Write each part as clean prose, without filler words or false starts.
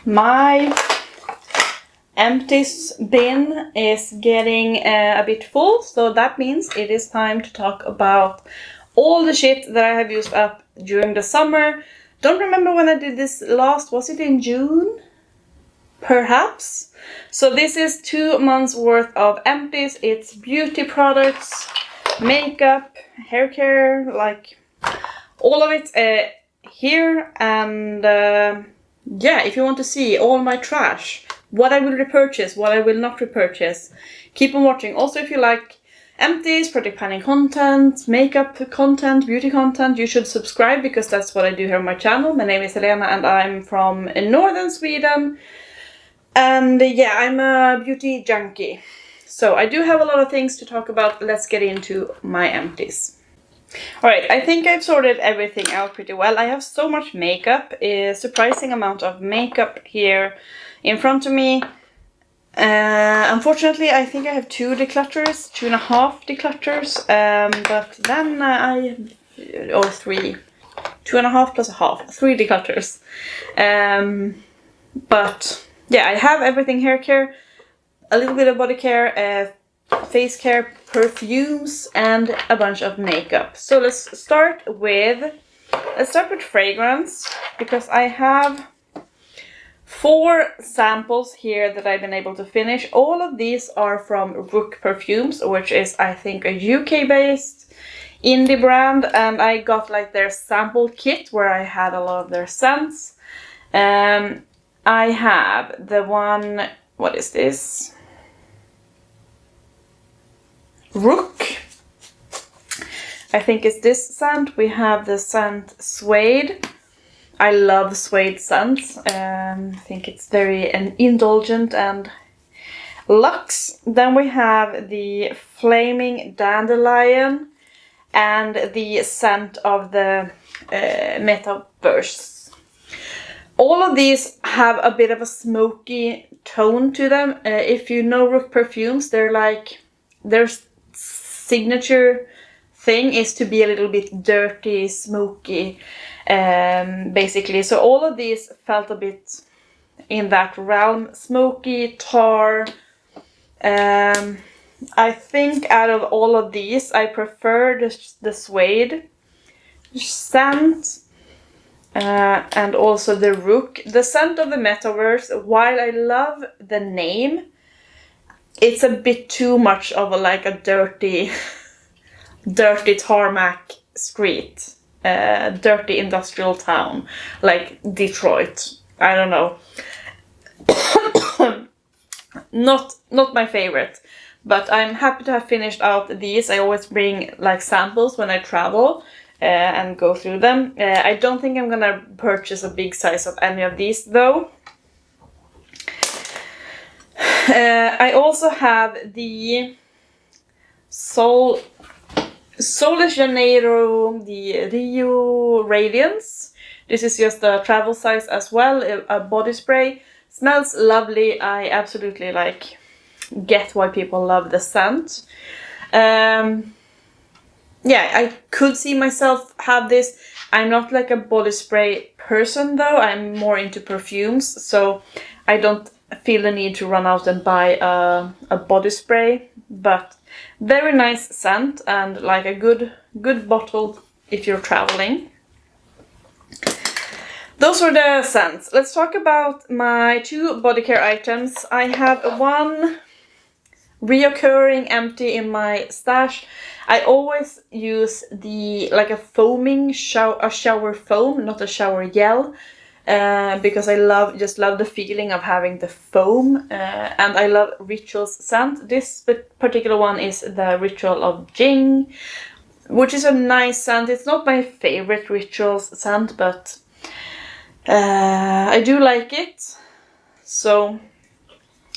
My empties bin is getting a bit full, so that means it is time to talk about all the shit that I have used up during the summer. Don't remember when I did this last, was it in June? Perhaps. So this is 2 months worth of empties. It's beauty products, makeup, hair care, like all of it here. And yeah, if you want to see all my trash, what I will repurchase, what I will not repurchase, keep on watching. Also, if you like empties, product planning content, makeup content, beauty content, you should subscribe because that's what I do here on my channel. My name is Helena and I'm from northern Sweden. And yeah, I'm a beauty junkie. So I do have a lot of things to talk about. Let's get into my empties. Alright, I think I've sorted everything out pretty well. I have so much makeup, a surprising amount of makeup here in front of me. Unfortunately, I think I have 2 declutters, 2.5 declutters, but then or 3, 2.5 plus a half, 3 declutters. But yeah, I have everything: hair care, a little bit of body care, face care, perfumes, and a bunch of makeup. So let's start with fragrance, because I have 4 samples here that I've been able to finish. All of these are from Rook Perfumes, which is, I think, a UK-based indie brand, and I got like their sample kit where I had a lot of their scents. I have the one, what is this? Rook. I think it's this scent. We have the scent Suede. I love Suede scents. I think it's very indulgent and luxe. Then we have the Flaming Dandelion and the scent of the metaverse. All of these have a bit of a smoky tone to them. If you know Rook Perfumes, they're like, their signature thing is to be a little bit dirty, smoky, basically. So all of these felt a bit in that realm. Smoky, tar. I think out of all of these, I prefer the Suede scent. And also the Rook. The scent of the metaverse, while I love the name, it's a bit too much of a dirty tarmac street, dirty industrial town, like Detroit. I don't know. Not my favorite, but I'm happy to have finished out these. I always bring like samples when I travel. And go through them. I don't think I'm gonna purchase a big size of any of these though. I also have the Sol de Janeiro Rio Radiance. This is just a travel size as well, a body spray. Smells lovely. I absolutely get why people love the scent. Yeah, I could see myself have this. I'm not like a body spray person though. I'm more into perfumes, so I don't feel the need to run out and buy a body spray. But very nice scent and like a good bottle if you're traveling. Those were the scents. Let's talk about my 2 body care items. I have one reoccurring empty in my stash. I always use a foaming shower foam, not a shower gel, because I just love the feeling of having the foam, and I love Ritual's scent. This particular one is the Ritual of Jing, which is a nice scent. It's not my favorite Ritual's scent, but I do like it. So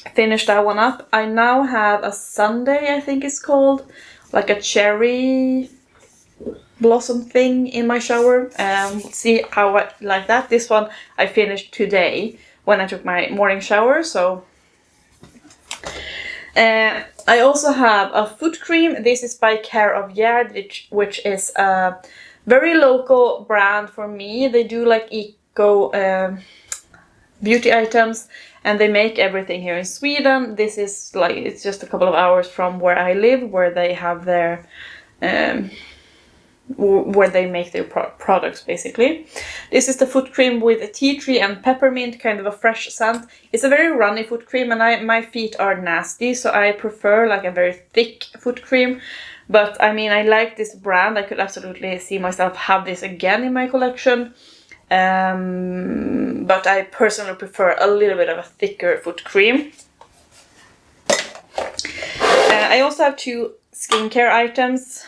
I finished that one up. I now have a Sunday, I think it's called, like a cherry blossom thing in my shower. See how I like that. This one I finished today when I took my morning shower. So I also have a foot cream. This is by Care of Yard, which is a very local brand for me. They do like eco beauty items, and they make everything here in Sweden. This is like, it's just a couple of hours from where I live, where they have their where they make their products basically. This is the foot cream with tea tree and peppermint, kind of a fresh scent. It's a very runny foot cream, and my feet are nasty, so I prefer like a very thick foot cream. But I mean, I like this brand. I could absolutely see myself have this again in my collection. But I personally prefer a little bit of a thicker foot cream. I also have 2 skincare items,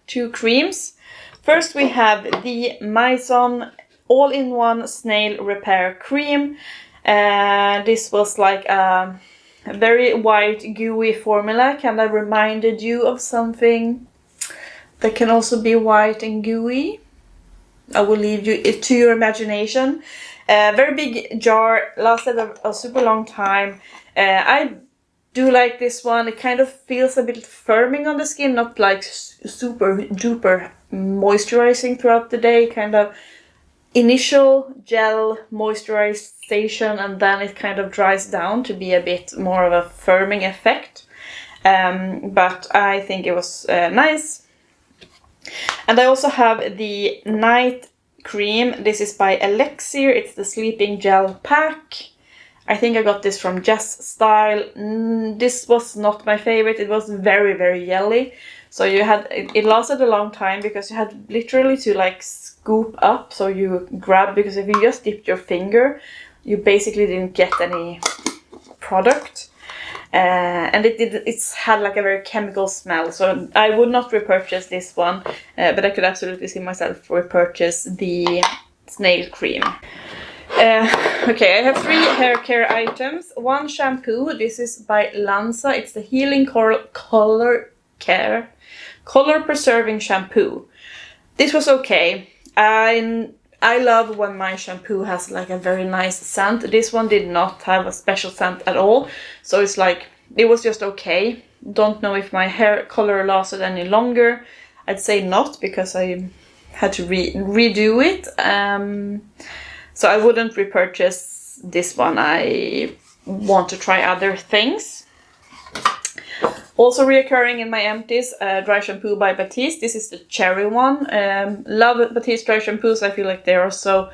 2 creams. First we have the Mizon All-in-One Snail Repair Cream. This was like a very white, gooey formula. Kind of reminded you of something that can also be white and gooey. I will leave you it to your imagination. Very big jar, lasted a super long time. I do like this one. It kind of feels a bit firming on the skin, not like super duper moisturizing throughout the day. Kind of initial gel moisturization, and then it kind of dries down to be a bit more of a firming effect. But I think it was nice. And I also have the night cream. This is by Elixir. It's the sleeping gel pack. I think I got this from Jess Style. This was not my favorite. It was very, very jelly. So you had, it lasted a long time because you had literally to like scoop up. So you grab, because if you just dipped your finger, you basically didn't get any product. And it's had like a very chemical smell, so I would not repurchase this one, but I could absolutely see myself repurchase the Snail cream. Okay, I have 3 hair care items. 1 shampoo. This is by Lanza. It's the Healing Color Preserving Shampoo. This was okay. I love when my shampoo has like a very nice scent. This one did not have a special scent at all. So it's like, it was just okay. Don't know if my hair color lasted any longer. I'd say not, because I had to redo it. So I wouldn't repurchase this one. I want to try other things. Also reoccurring in my empties, dry shampoo by Batiste. This is the cherry one. Love Batiste dry shampoos. I feel like they are so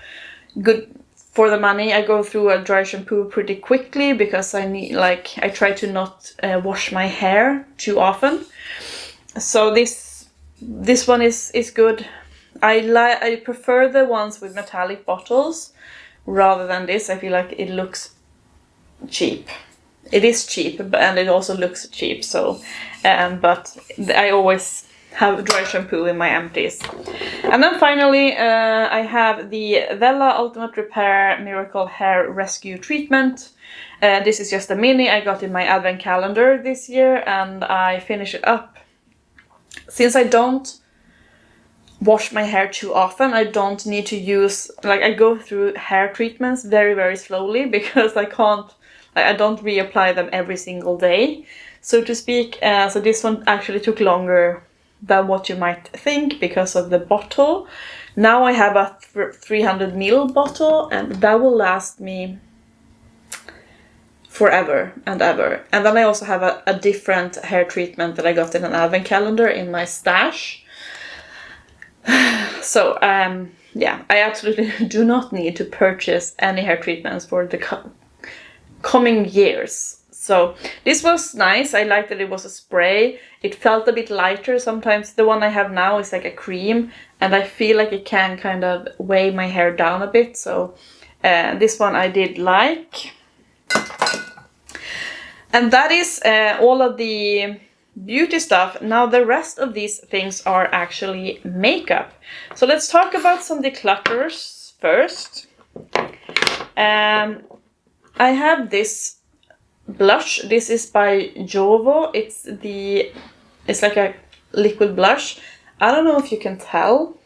good for the money. I go through a dry shampoo pretty quickly because I try to not wash my hair too often. So this one is good. I prefer the ones with metallic bottles rather than this. I feel like it looks cheap. It is cheap, and it also looks cheap, so, but I always have dry shampoo in my empties. And then finally, I have the Wella Ultimate Repair Miracle Hair Rescue Treatment. This is just a mini I got in my advent calendar this year, and I finish it up. Since I don't wash my hair too often, I don't need to use, like, I go through hair treatments very, very slowly because I don't reapply them every single day, so to speak. So this one actually took longer than what you might think because of the bottle. Now I have a 300 ml bottle, and that will last me forever and ever. And then I also have a different hair treatment that I got in an advent calendar in my stash. So yeah, I absolutely do not need to purchase any hair treatments for the coming years. So this was nice. I liked that it was a spray. It felt a bit lighter. Sometimes the one I have now is like a cream, and I feel like it can kind of weigh my hair down a bit. So this one I did like. And that is all of the beauty stuff. Now the rest of these things are actually makeup. So let's talk about some declutters first. I have this blush. This is by Jovo. It's like a liquid blush. I don't know if you can tell,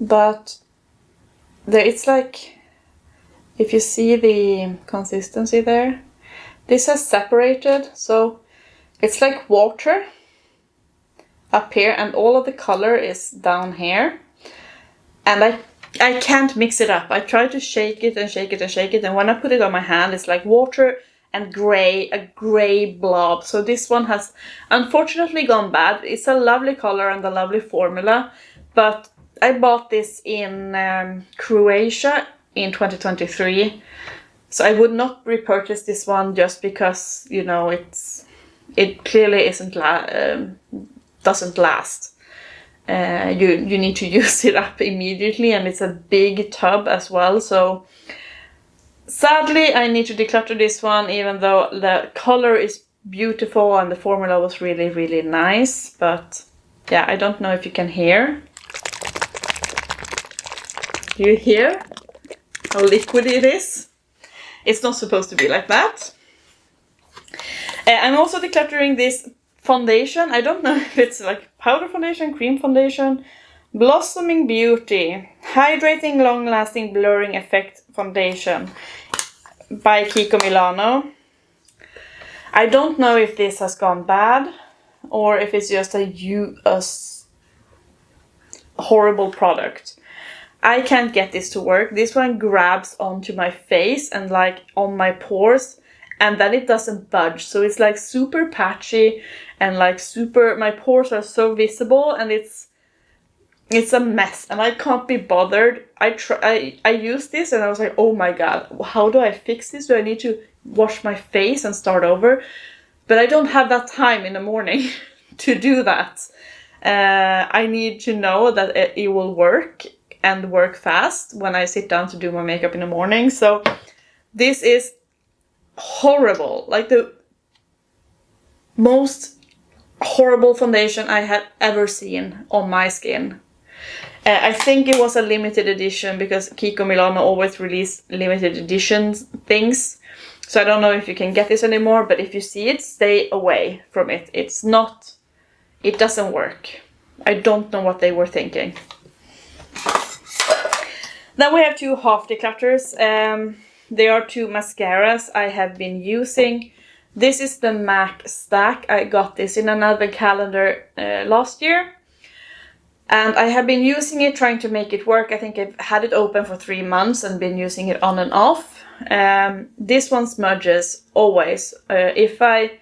but it's like, if you see the consistency there, this has separated, so it's like water up here and all of the color is down here. And I I can't mix it up. I try to shake it and shake it and shake it, and when I put it on my hand, it's like water and a gray blob. So this one has unfortunately gone bad. It's a lovely color and a lovely formula, but I bought this in Croatia in 2023, so I would not repurchase this one just because, you know, it clearly doesn't last. You need to use it up immediately, and it's a big tub as well, so sadly I need to declutter this one, even though the color is beautiful and the formula was really, really nice. But yeah, I don't know if you can hear. Do you hear how liquidy it is? It's not supposed to be like that. I'm also decluttering this foundation. I don't know if it's like powder foundation, cream foundation. Blossoming Beauty Hydrating Long-Lasting Blurring Effect Foundation by KIKO Milano. I don't know if this has gone bad or if it's just a horrible product. I can't get this to work. This one grabs onto my face and like on my pores, and then it doesn't budge. So it's like super patchy and like my pores are so visible, and it's a mess and I can't be bothered. I used this and I was like, oh my god, how do I fix this? Do I need to wash my face and start over? But I don't have that time in the morning to do that. I need to know that it will work and work fast when I sit down to do my makeup in the morning. So this is horrible, like the most horrible foundation I had ever seen on my skin. I think it was a limited edition because KIKO Milano always release limited editions things. So I don't know if you can get this anymore, but if you see it, stay away from it. It doesn't work. I don't know what they were thinking. Then we have two half declutters. They are two mascaras I have been using. This is the MAC Stack. I got this in another calendar last year. And I have been using it, trying to make it work. I think I've had it open for 3 months and been using it on and off. This one smudges always. If I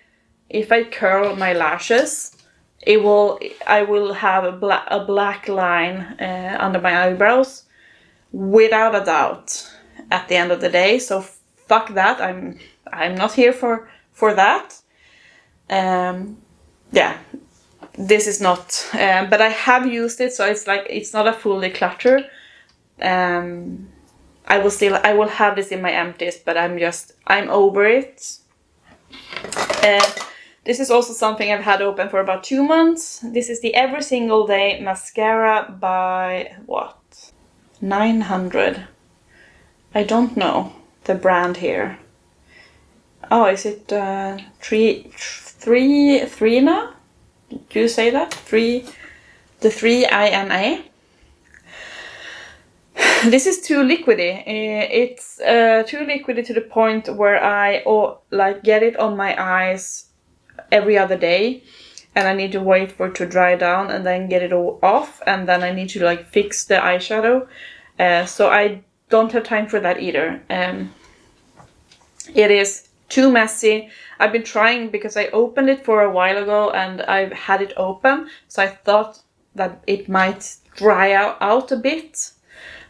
curl my lashes, I will have a black line under my eyebrows, without a doubt, at the end of the day. So fuck that. I'm not here for that. Yeah. This is not, but I have used it, so it's not a full declutter. I will have this in my empties, but I'm over it. This is also something I've had open for about 2 months. This is the Every Single Day mascara by what? 900. I don't know the brand here. Oh, is it three now? Do you say that? The 3INA. This is too liquidy. It's too liquidy to the point where I get it on my eyes every other day, and I need to wait for it to dry down and then get it all off, and then I need to like fix the eyeshadow. So I don't have time for that either. It is too messy. I've been trying because I opened it for a while ago and I've had it open, so I thought that it might dry out a bit,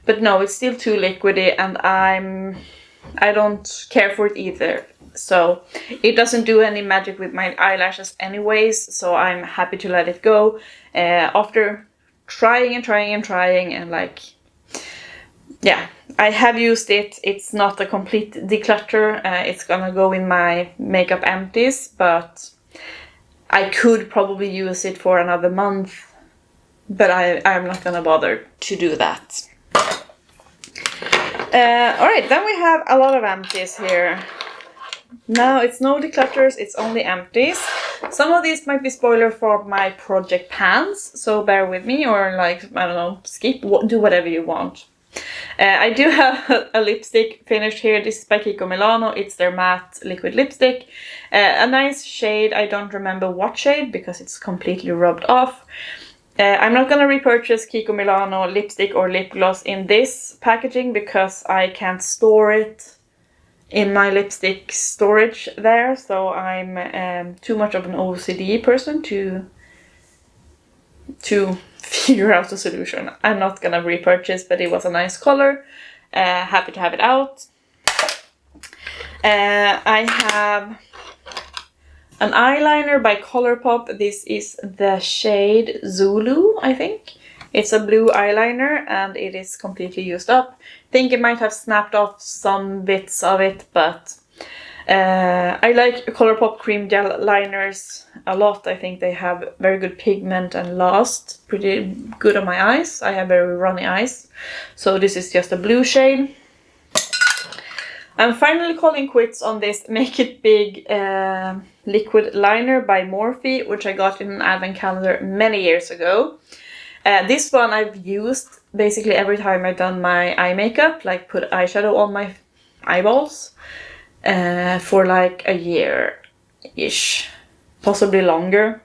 but no, it's still too liquidy, and I don't care for it either. So it doesn't do any magic with my eyelashes anyways, so I'm happy to let it go. After trying and like, yeah, I have used it. It's not a complete declutter. It's gonna go in my makeup empties, but I could probably use it for another month, but I'm not gonna bother to do that. Alright, then we have a lot of empties here. No, it's no declutters, it's only empties. Some of these might be spoiler for my project pans, so bear with me, or like, I don't know, skip, do whatever you want. I do have a lipstick finished here. This is by KIKO Milano. It's their matte liquid lipstick. A nice shade. I don't remember what shade because it's completely rubbed off. I'm not gonna repurchase KIKO Milano lipstick or lip gloss in this packaging because I can't store it in my lipstick storage there, so I'm too much of an OCD person to figure out a solution. I'm not gonna repurchase, but it was a nice color. Happy to have it out. I have an eyeliner by Colorpop. This is the shade Zulu, I think. It's a blue eyeliner and it is completely used up. I think it might have snapped off some bits of it, but I like Colorpop cream gel liners a lot. I think they have very good pigment and last pretty good on my eyes. I have very runny eyes, so this is just a blue shade. I'm finally calling quits on this Make It Big liquid liner by Morphe, which I got in an advent calendar many years ago. This one I've used basically every time I've done my eye makeup, like put eyeshadow on my eyeballs, for like a year-ish, possibly longer.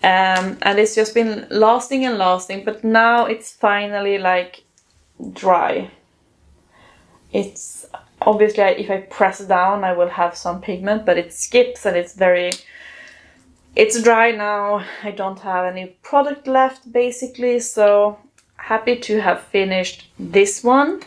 And it's just been lasting and lasting, but now it's finally like dry. It's obviously, if I press down I will have some pigment, but it skips and it's dry now. I don't have any product left basically, so happy to have finished this one.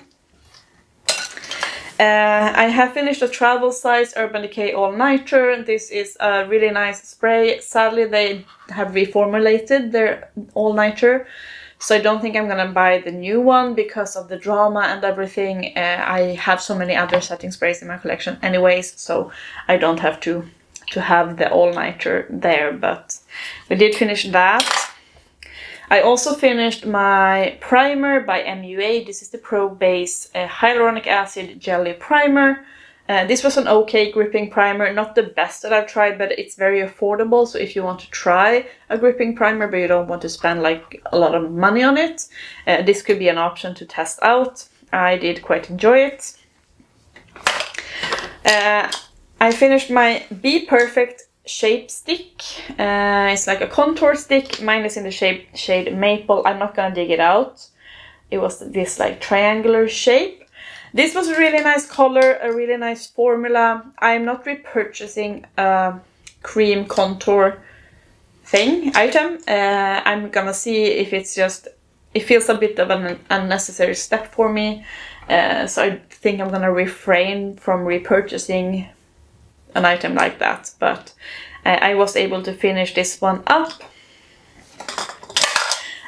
I have finished a travel size Urban Decay All Nighter. This is a really nice spray. Sadly they have reformulated their All Nighter, so I don't think I'm gonna buy the new one because of the drama and everything. I have so many other setting sprays in my collection anyways, so I don't have to have the all-nighter there, but we did finish that. I also finished my primer by MUA. This is the Pro Base Hyaluronic Acid Jelly Primer. This was an okay gripping primer, not the best that I've tried, but it's very affordable. So if you want to try a gripping primer but you don't want to spend like a lot of money on it, this could be an option to test out. I did quite enjoy it. I finished my Bperfect shape stick. It's like a contour stick. Mine is in the shade Maple. I'm not gonna dig it out. It was this like triangular shape. This was a really nice color, a really nice formula. I'm not repurchasing a cream contour item. I'm gonna see if it's just, it feels a bit of an unnecessary step for me. So I think I'm gonna refrain from repurchasing an item like that. But I was able to finish this one up.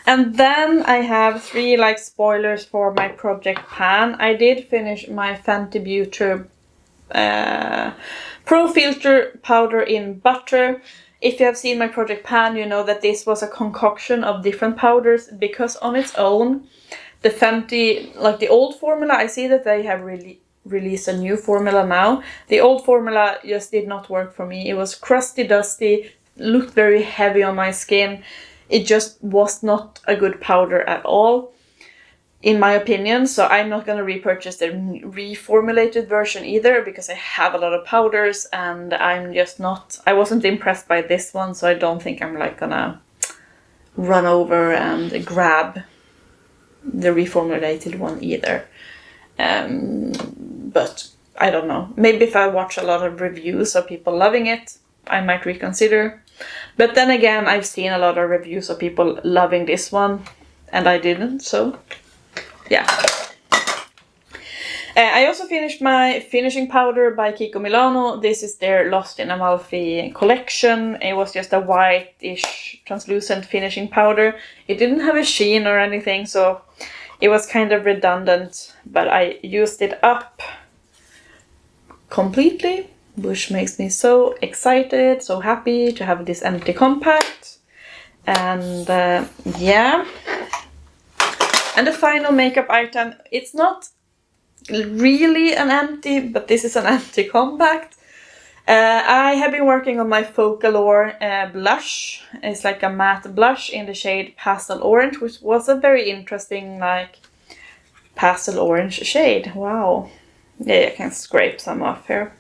And then I have 3 like spoilers for my project pan. I did finish my Fenty Beauty Pro filter powder in butter. If you have seen my project pan, you know that this was a concoction of different powders, because on its own, the Fenty, like the old formula, I see that they have released a new formula now. The old formula just did not work for me. It was crusty, dusty, looked very heavy on my skin. It just was not a good powder at all, in my opinion. So I'm not going to repurchase the reformulated version either, because I have a lot of powders and I'm just not, I wasn't impressed by this one. So I don't think I'm like gonna run over and grab the reformulated one either. But I don't know. Maybe if I watch a lot of reviews of people loving it, I might reconsider. But then again, I've seen a lot of reviews of people loving this one, and I didn't, so yeah. I also finished my finishing powder by KIKO Milano. This is their Lost in Amalfi collection. It was just a whitish translucent finishing powder. It didn't have a sheen or anything, so it was kind of redundant, but I used it up completely, which makes me so excited, so happy to have this empty compact. And yeah. And the final makeup item, it's not really an empty, but this is an empty compact. I have been working on my Focallure blush. It's like a matte blush in the shade Pastel Orange, which was a very interesting like pastel orange shade. Wow. Yeah, I can scrape some off here.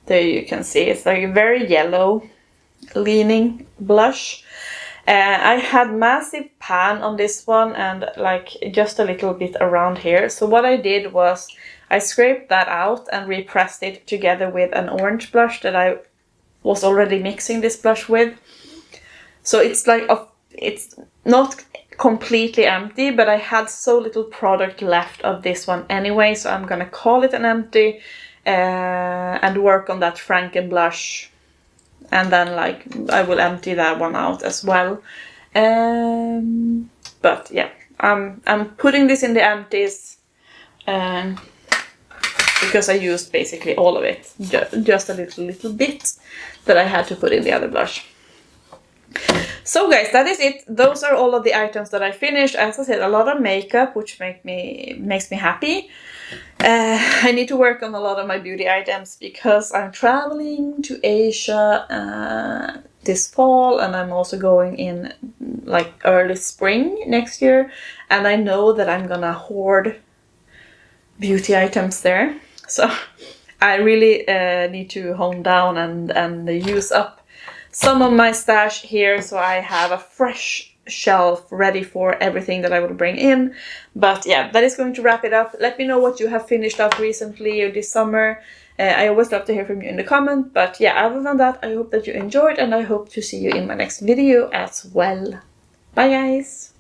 There you can see, it's like a very yellow leaning blush. I had massive pan on this one and like just a little bit around here. So what I did was I scraped that out and repressed it together with an orange blush that I was already mixing this blush with. So it's like it's not completely empty, but I had so little product left of this one anyway, so I'm gonna call it an empty and work on that Franken blush, and then like I will empty that one out as well. But yeah, I'm putting this in the empties because I used basically all of it, just a little bit that I had to put in the other blush. So guys, that is it. Those are all of the items that I finished. As I said, a lot of makeup, which makes me happy. I need to work on a lot of my beauty items because I'm traveling to Asia this fall, and I'm also going in like early spring next year, and I know that I'm gonna hoard beauty items there. So I really need to hone down and use up some of my stash here, so I have a fresh shelf ready for everything that I will bring in. But yeah, that is going to wrap it up. Let me know what you have finished up recently or this summer. I always love to hear from you in the comment. But yeah, other than that, I hope that you enjoyed, and I hope to see you in my next video as well. Bye guys!